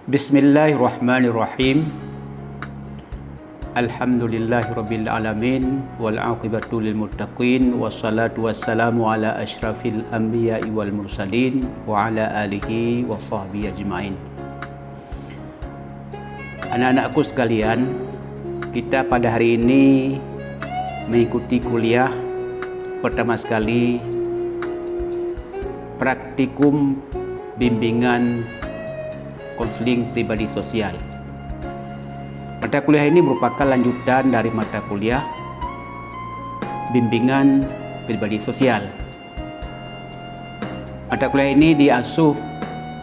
Bismillahirrahmanirrahim. Alhamdulillahirabbil alamin wal aqibatu lil muttaqin wassalatu wassalamu ala asyrafil anbiya'i wal mursalin wa ala alihi wa sahbihi ajmain. Anak-anakku sekalian, kita pada hari ini mengikuti kuliah pertama sekali praktikum bimbingan konseling pribadi sosial. Mata kuliah ini merupakan lanjutan dari mata kuliah bimbingan pribadi sosial. Mata kuliah ini diasuh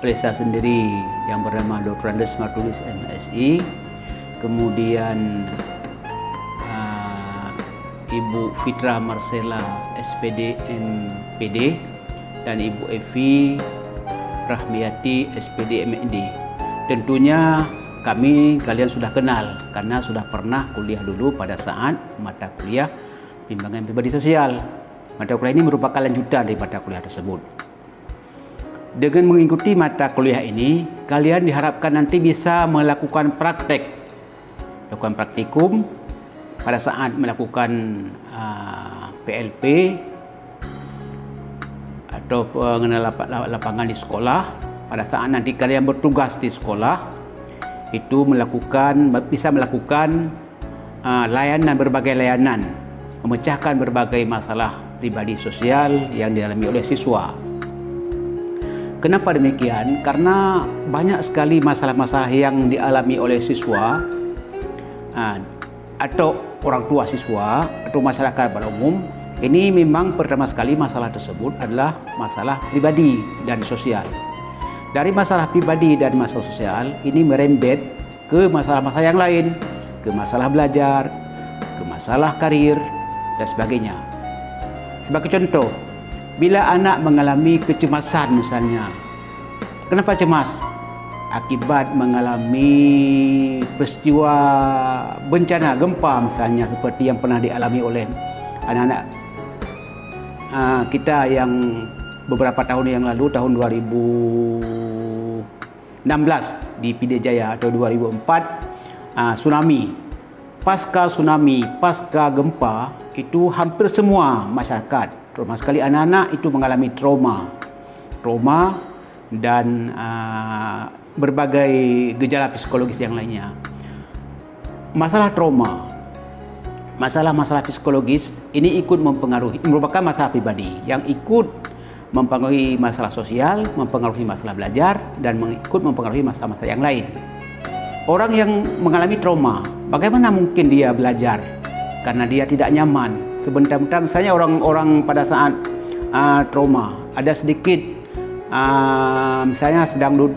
oleh saya sendiri yang bernama Dr. Andes Martulis MSI, kemudian Ibu Fitra Marcella SPD MPD, dan Ibu Evi Rahmiati SPD MND. Tentunya kalian sudah kenal karena sudah pernah kuliah dulu pada saat mata kuliah bimbingan pribadi sosial. Mata kuliah ini merupakan lanjutan dari mata kuliah tersebut. Dengan mengikuti mata kuliah ini, kalian diharapkan nanti bisa melakukan praktikum pada saat melakukan PLP atau pengenalan lapangan di sekolah. Pada saat nanti kalian bertugas di sekolah, itu bisa melakukan berbagai layanan, memecahkan berbagai masalah pribadi sosial yang dialami oleh siswa. Kenapa demikian? Karena banyak sekali masalah-masalah yang dialami oleh siswa atau orang tua siswa atau masyarakat pada umum. Ini memang pertama sekali masalah tersebut adalah masalah pribadi dan sosial. Dari masalah pribadi dan masalah sosial ini merembet ke masalah-masalah yang lain, ke masalah belajar, ke masalah karir, dan sebagainya. Sebagai contoh, bila anak mengalami kecemasan misalnya, kenapa cemas? Akibat mengalami peristiwa bencana gempa misalnya, seperti yang pernah dialami oleh anak-anak kita yang beberapa tahun yang lalu, tahun 2016 di Pidijaya atau 2004 tsunami. Pasca tsunami, pasca gempa, itu hampir semua masyarakat, terutama sekali anak-anak, itu mengalami trauma dan berbagai gejala psikologis yang lainnya. Masalah trauma, masalah psikologis ini ikut merupakan masalah pribadi yang ikut mempengaruhi masalah sosial, mempengaruhi masalah belajar, dan ikut mempengaruhi masalah-masalah yang lain. Orang yang mengalami trauma, bagaimana mungkin dia belajar? Karena dia tidak nyaman. Sebentar-bentar misalnya orang-orang pada saat trauma, ada sedikit misalnya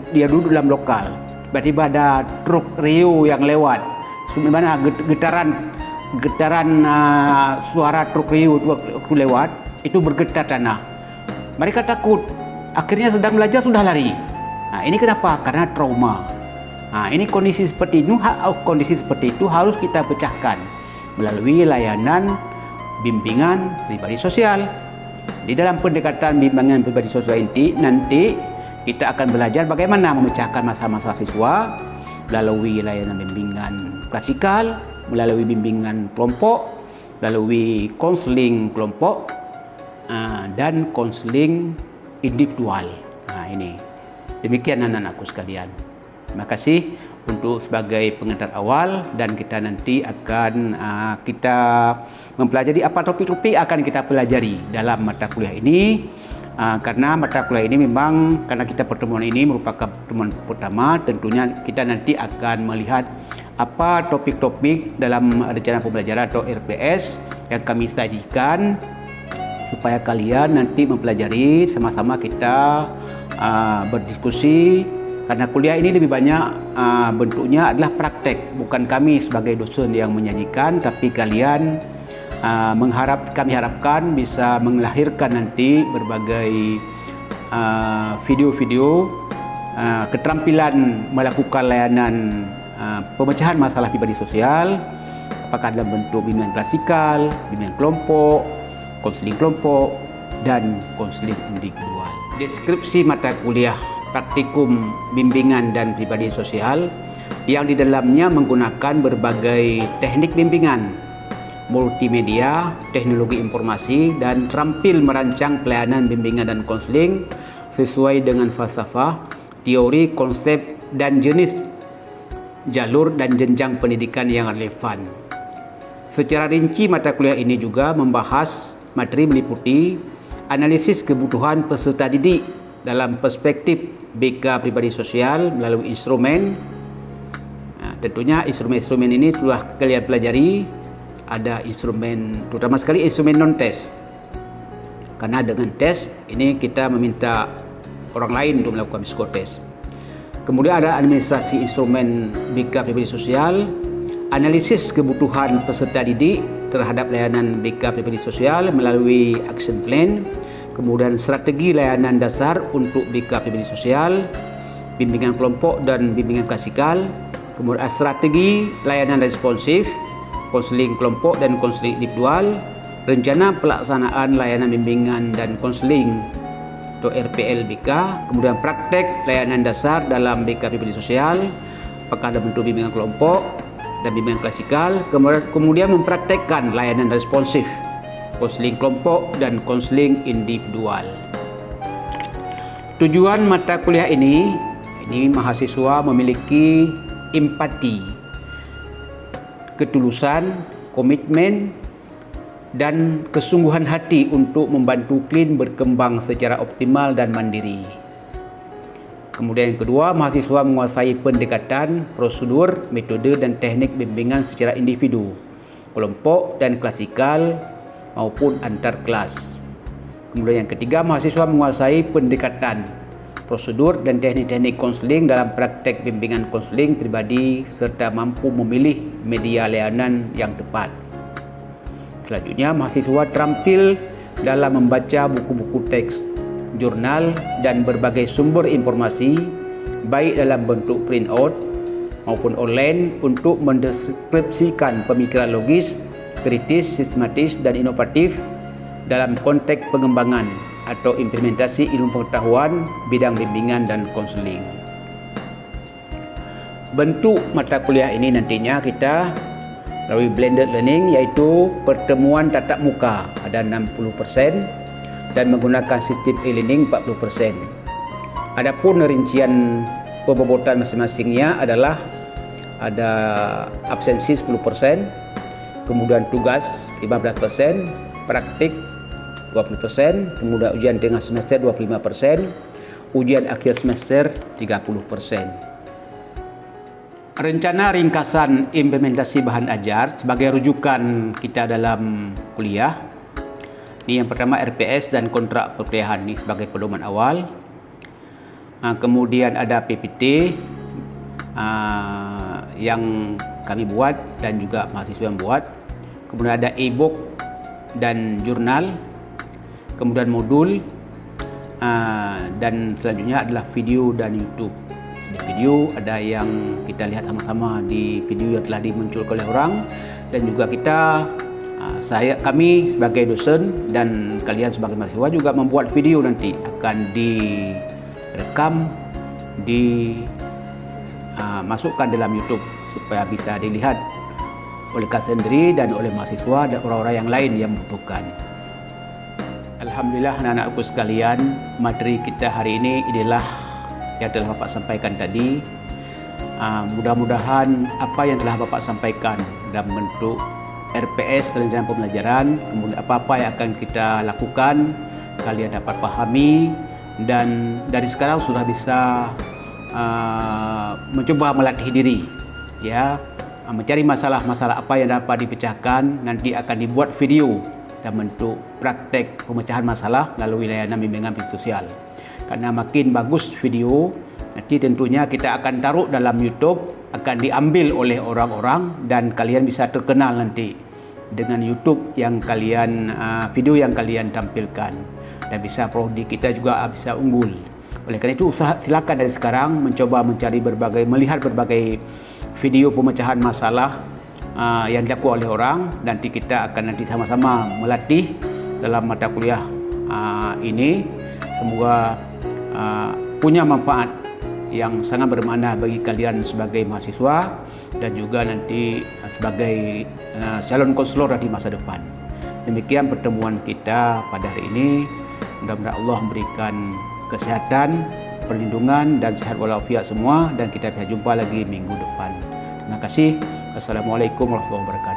dia duduk dalam lokal, tiba-tiba ada truk Rio yang lewat, sebenarnya getaran suara truk Rio itu lewat, itu bergetar tanah. Mereka takut, akhirnya sedang belajar sudah lari. Nah, ini kenapa? Karena trauma. Nah, ini kondisi seperti itu harus kita pecahkan melalui layanan bimbingan pribadi sosial. Di dalam pendekatan bimbingan pribadi sosial ini nanti kita akan belajar bagaimana memecahkan masalah-masalah siswa melalui layanan bimbingan klasikal, melalui bimbingan kelompok, melalui konseling kelompok, dan konseling individual. Ini demikian anak-anakku sekalian. Terima kasih untuk sebagai pengantar awal, dan kita nanti akan kita mempelajari apa topik-topik akan kita pelajari dalam mata kuliah ini. Karena mata kuliah ini memang karena pertemuan ini merupakan pertemuan pertama, tentunya kita nanti akan melihat apa topik-topik dalam rencana pembelajaran atau RPS yang kami sajikan, supaya kalian nanti mempelajari sama-sama, kita berdiskusi. Karena kuliah ini lebih banyak bentuknya adalah praktek, bukan kami sebagai dosen yang menyajikan, tapi kalian kami harapkan bisa melahirkan nanti berbagai video-video keterampilan melakukan layanan pemecahan masalah pribadi sosial, apakah dalam bentuk bimbingan klasikal, bimbingan kelompok, konseling kelompok, dan konseling individual. Deskripsi mata kuliah praktikum bimbingan dan pribadi sosial yang di dalamnya menggunakan berbagai teknik bimbingan, multimedia, teknologi informasi, dan terampil merancang pelayanan bimbingan dan konseling sesuai dengan falsafah, teori, konsep, dan jenis jalur dan jenjang pendidikan yang relevan. Secara rinci, mata kuliah ini juga membahas materi meliputi analisis kebutuhan peserta didik dalam perspektif BK pribadi sosial melalui instrumen. Tentunya instrumen-instrumen ini telah kalian pelajari. Ada instrumen, terutama sekali instrumen non-tes, karena dengan tes ini kita meminta orang lain untuk melakukan psikotes. Kemudian ada administrasi instrumen BK pribadi sosial, analisis kebutuhan peserta didik terhadap layanan BK pribadi sosial melalui action plan, kemudian strategi layanan dasar untuk BK pribadi sosial, bimbingan kelompok dan bimbingan klasikal, kemudian strategi layanan responsif, konseling kelompok dan konseling individual, rencana pelaksanaan layanan bimbingan dan konseling atau RPL BK, kemudian praktek layanan dasar dalam BK pribadi sosial, apakah ada bentuk bimbingan kelompok dan bimbingan klasikal, kemudian mempraktekkan layanan responsif, konseling kelompok dan konseling individual. Tujuan mata kuliah ini mahasiswa memiliki empati, ketulusan, komitmen, dan kesungguhan hati untuk membantu klien berkembang secara optimal dan mandiri. Kemudian yang kedua, mahasiswa menguasai pendekatan, prosedur, metode dan teknik bimbingan secara individu, kelompok dan klasikal maupun antar kelas. Kemudian yang ketiga, mahasiswa menguasai pendekatan, prosedur dan teknik-teknik konseling dalam praktek bimbingan konseling pribadi serta mampu memilih media layanan yang tepat. Selanjutnya, mahasiswa terampil dalam membaca buku-buku teks, jurnal, dan berbagai sumber informasi, baik dalam bentuk printout maupun online, untuk mendeskripsikan pemikiran logis, kritis, sistematis, dan inovatif dalam konteks pengembangan atau implementasi ilmu pengetahuan bidang bimbingan dan konseling. Bentuk mata kuliah ini nantinya kita melalui blended learning, iaitu pertemuan tatap muka ada 60% dan menggunakan sistem e-learning 40%. Adapun rincian pembobotan masing-masingnya adalah ada absensi 10%, kemudian tugas 15%, praktik 20%, kemudian ujian tengah semester 25%, ujian akhir semester 30%. Rencana ringkasan implementasi bahan ajar sebagai rujukan kita dalam kuliah. Ini yang pertama, RPS dan kontrak perkuliahan ini sebagai pedoman awal. Kemudian ada PPT yang kami buat dan juga mahasiswa yang buat. Kemudian ada e-book dan jurnal. Kemudian modul, dan selanjutnya adalah video dan YouTube. Di video ada yang kita lihat sama-sama di video yang telah dimunculkan oleh orang, dan juga kami sebagai dosen dan kalian sebagai mahasiswa juga membuat video nanti akan direkam, masukkan dalam YouTube supaya bisa dilihat oleh kalian sendiri dan oleh mahasiswa dan orang-orang yang lain yang membutuhkan. Alhamdulillah anak-anakku sekalian, materi kita hari ini inilah yang telah Bapak sampaikan tadi. Mudah-mudahan apa yang telah Bapak sampaikan dalam bentuk RPS, rencana pembelajaran, kemudian apa-apa yang akan kita lakukan, kalian dapat pahami dan dari sekarang sudah bisa mencoba melatih diri, ya, mencari masalah-masalah apa yang dapat dipecahkan. Nanti akan dibuat video dalam bentuk praktek pemecahan masalah melalui layanan bimbingan sosial. Karena makin bagus video, nanti tentunya kita akan taruh dalam YouTube, akan diambil oleh orang-orang dan kalian bisa terkenal nanti dengan YouTube yang kalian video yang kalian tampilkan, dan bisa prodi kita juga bisa unggul. Oleh karena itu silakan dari sekarang mencoba melihat berbagai video pemecahan masalah yang dilakukan oleh orang. Nanti kita akan sama-sama melatih dalam mata kuliah ini. Semoga punya manfaat yang sangat bermakna bagi kalian sebagai mahasiswa dan juga nanti sebagai calon konselor di masa depan. Demikian pertemuan kita pada hari ini. Mudah-mudahan Allah memberikan kesehatan, perlindungan dan sehat walafiat semua, dan kita bisa jumpa lagi minggu depan. Terima kasih. Assalamualaikum warahmatullahi wabarakatuh.